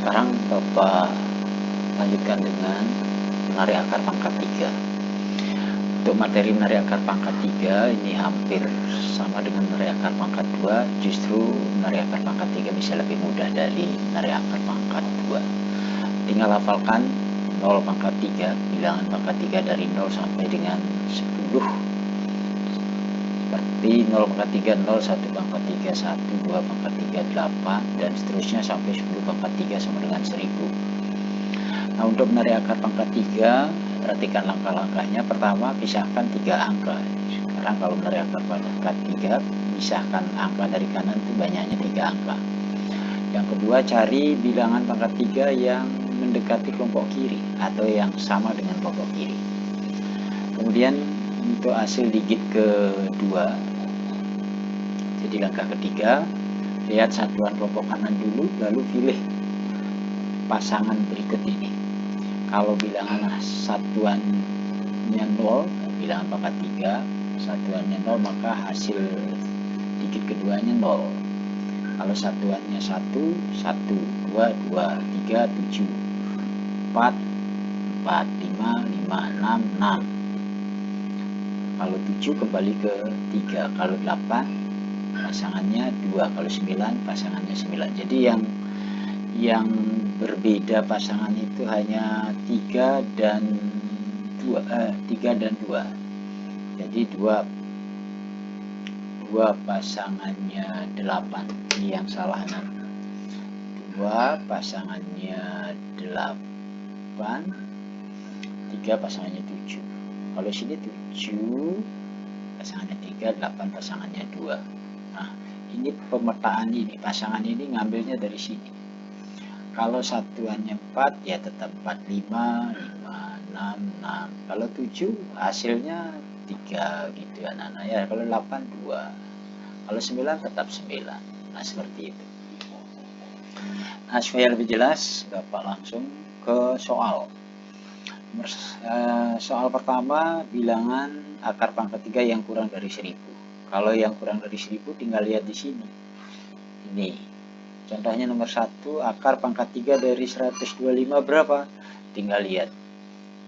sekarang Bapak lanjutkan dengan menarik akar pangkat 3. Untuk materi menarik akar pangkat 3 ini hampir sama dengan menarik akar pangkat 2, justru menarik akar pangkat 3 bisa lebih mudah dari menarik akar pangkat 2. Tinggal hafalkan 0 pangkat 3, bilangan pangkat 3 dari 0 sampai dengan 10. Seperti 0 pangkat 3, 0, 1 pangkat 3, 1, 2 pangkat 3, 8, dan seterusnya sampai 10 pangkat 3 sama dengan 1000. Nah, untuk menarik akar pangkat 3, perhatikan langkah-langkahnya. Pertama, pisahkan 3 angka. Sekarang kalau menarik akar pangkat 3, pisahkan angka dari kanan itu banyaknya 3 angka. Yang kedua, cari bilangan pangkat 3 yang mendekati kelompok kiri atau yang sama dengan kelompok kiri. Kemudian untuk hasil digit kedua, jadi langkah ketiga, lihat satuan kelompok kanan dulu, lalu pilih pasangan berikut ini. Kalau bilangan satuannya 0, bilangan pangkat 3, satuannya 0, maka hasil digit keduanya 0. Kalau satuannya 1, 1, 2, 2, 3, 7, 4, 4, 5, 5, 6, 6. Kalau 7 kembali ke 3, kalau 8 pasangannya 2, kalau 9 pasangannya 9. Jadi yang berbeda pasangan itu hanya 3 dan 2. Jadi 2 pasangannya 8. Ini yang salah nanti. 2 pasangannya 8, 3 pasangannya 7. Kalau sini 7 pasangannya 3, 8 pasangannya 2. Nah, ini pemetaan ini, pasangan ini ngambilnya dari sini. Kalau satuannya 4, ya tetap 4, 5, 5, 6, 6. Kalau 7, hasilnya 3 gitu anak-anak ya. Kalau 8, 2. Kalau 9, tetap 9. Nah, seperti itu. Nah, supaya lebih jelas, Bapak langsung ke soal. Soal pertama, bilangan akar pangkat 3 yang kurang dari 1000. Kalau yang kurang dari 1000 tinggal lihat di sini. Ini. Contohnya nomor 1, akar pangkat 3 dari 125 berapa? Tinggal lihat.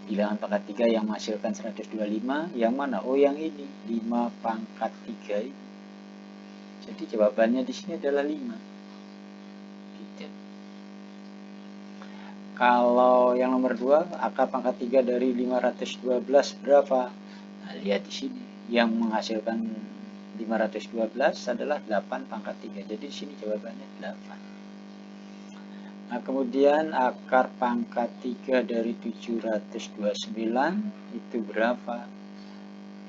Bilangan pangkat 3 yang menghasilkan 125, yang mana? Oh, yang ini, 5 pangkat 3 ini. Jadi jawabannya di sini adalah 5. Gitu. Kalau yang nomor 2, akar pangkat 3 dari 512 berapa? Nah, lihat di sini. Yang menghasilkan 512 adalah 8 pangkat 3. Jadi di sini jawabannya 8. Nah, kemudian akar pangkat 3 dari 729 itu berapa?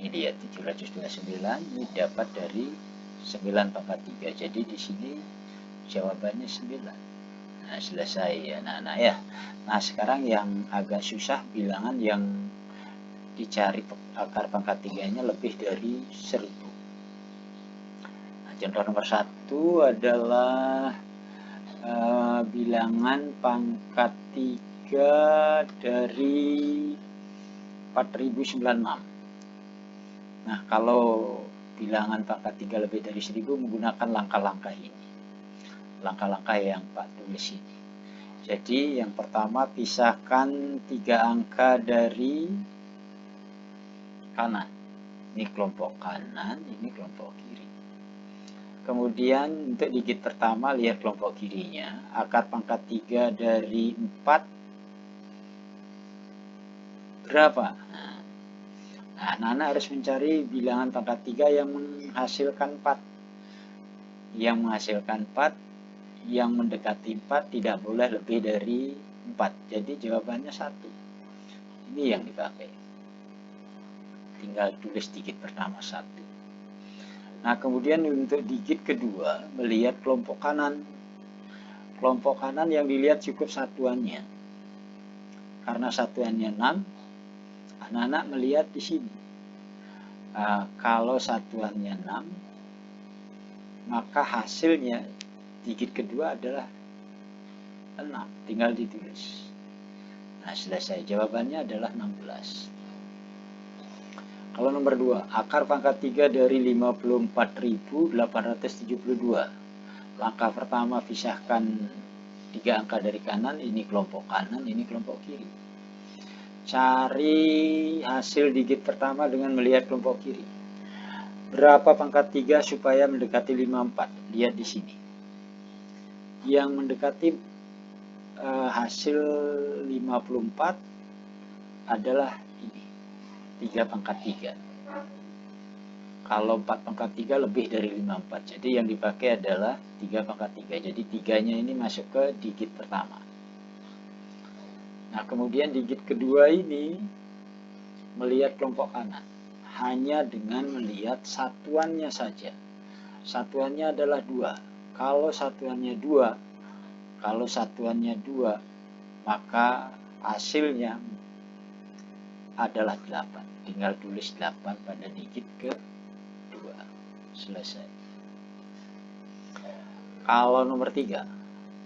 Ini lihat 729 ini dapat dari 9 pangkat 3. Jadi di sini jawabannya 9. Nah, selesai ya anak-anak ya. Nah, sekarang yang agak susah bilangan yang dicari akar pangkat 3-nya lebih dari 1000. Nah, contoh nomor 1 adalah bilangan pangkat 3 dari 4096. Nah, kalau bilangan pangkat 3 lebih dari 1000 menggunakan langkah-langkah ini. Langkah-langkah yang Pak tulis ini. Jadi yang pertama, pisahkan 3 angka dari kanan. Ini kelompok kanan, ini kelompok kiri. Kemudian untuk digit pertama, lihat kelompok kirinya. Akar pangkat 3 dari 4 berapa? Nah, anak-anak harus mencari bilangan pangkat 3 yang menghasilkan 4. Yang menghasilkan 4, yang mendekati 4 tidak boleh lebih dari 4. Jadi jawabannya 1. Ini yang dipakai. Tinggal tulis digit pertama 1. Nah, kemudian untuk digit kedua, melihat kelompok kanan. Kelompok kanan yang dilihat cukup satuannya. Karena satuannya 6, anak-anak melihat di sini. Kalau satuannya 6, maka hasilnya digit kedua adalah 6. Tinggal ditulis. Nah, selesai. Jawabannya adalah 16. Kalau nomor 2, akar pangkat 3 dari 54.872. Langkah pertama, pisahkan 3 angka dari kanan, ini kelompok kanan, ini kelompok kiri. Cari hasil digit pertama dengan melihat kelompok kiri. Berapa pangkat 3 supaya mendekati 54? Lihat di sini. Yang mendekati hasil 54 adalah ini, 3 pangkat 3. Kalau 4 pangkat 3 lebih dari 54. Jadi yang dipakai adalah 3 pangkat 3. Jadi 3-nya ini masuk ke digit pertama. Nah, kemudian digit kedua ini melihat kelompok kanan. Hanya dengan melihat satuannya saja. Satuannya adalah 2. Kalau satuannya 2, maka hasilnya adalah 8. Tinggal tulis 8 pada digit kedua. Selesai. Kalau nomor 3,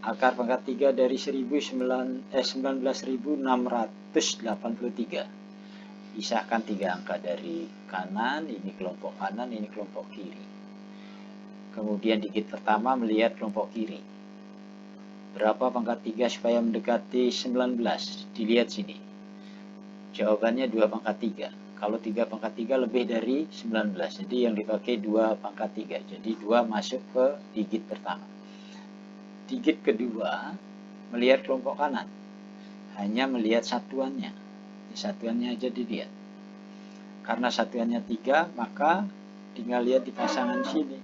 akar pangkat 3 dari 19.683. Pisahkan 3 angka dari kanan, ini kelompok kanan, ini kelompok kiri. Kemudian digit pertama melihat kelompok kiri. Berapa pangkat 3 supaya mendekati 19? Dilihat sini. Jawabannya 2 pangkat 3. Kalau 3 pangkat 3 lebih dari 19. Jadi yang dipakai 2 pangkat 3. Jadi 2 masuk ke digit pertama. Digit kedua melihat kelompok kanan. Hanya melihat satuannya. Satuannya aja dilihat. Karena satuannya 3, maka tinggal lihat di pasangan sini.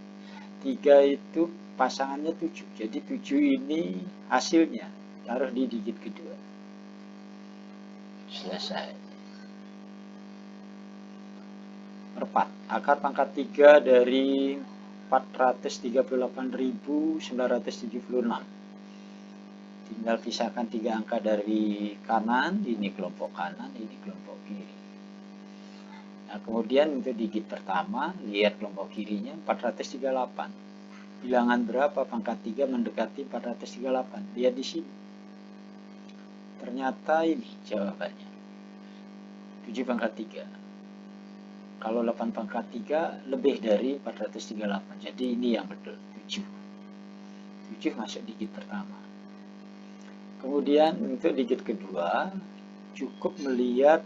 3 itu pasangannya 7. Jadi 7 ini hasilnya. Taruh di digit kedua. Selesai. Nomor 4. Akar pangkat 3 dari 438.976. Tinggal pisahkan 3 angka dari kanan, ini kelompok kanan, ini kelompok kiri. Nah, kemudian untuk digit pertama, lihat kelompok kirinya 438. Bilangan berapa pangkat 3 mendekati 438? Lihat di sini. Ternyata ini jawabannya. 7 pangkat 3. Kalau 8 pangkat 3 lebih dari 438. Jadi ini yang betul, 7. 7 masuk digit pertama. Kemudian untuk digit kedua, cukup melihat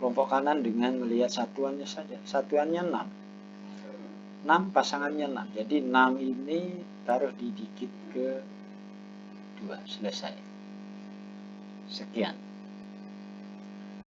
kelompok kanan dengan melihat satuannya saja. Satuannya 6. 6 pasangannya 6. Jadi 6 ini taruh di digit kedua. Selesai. Sekian.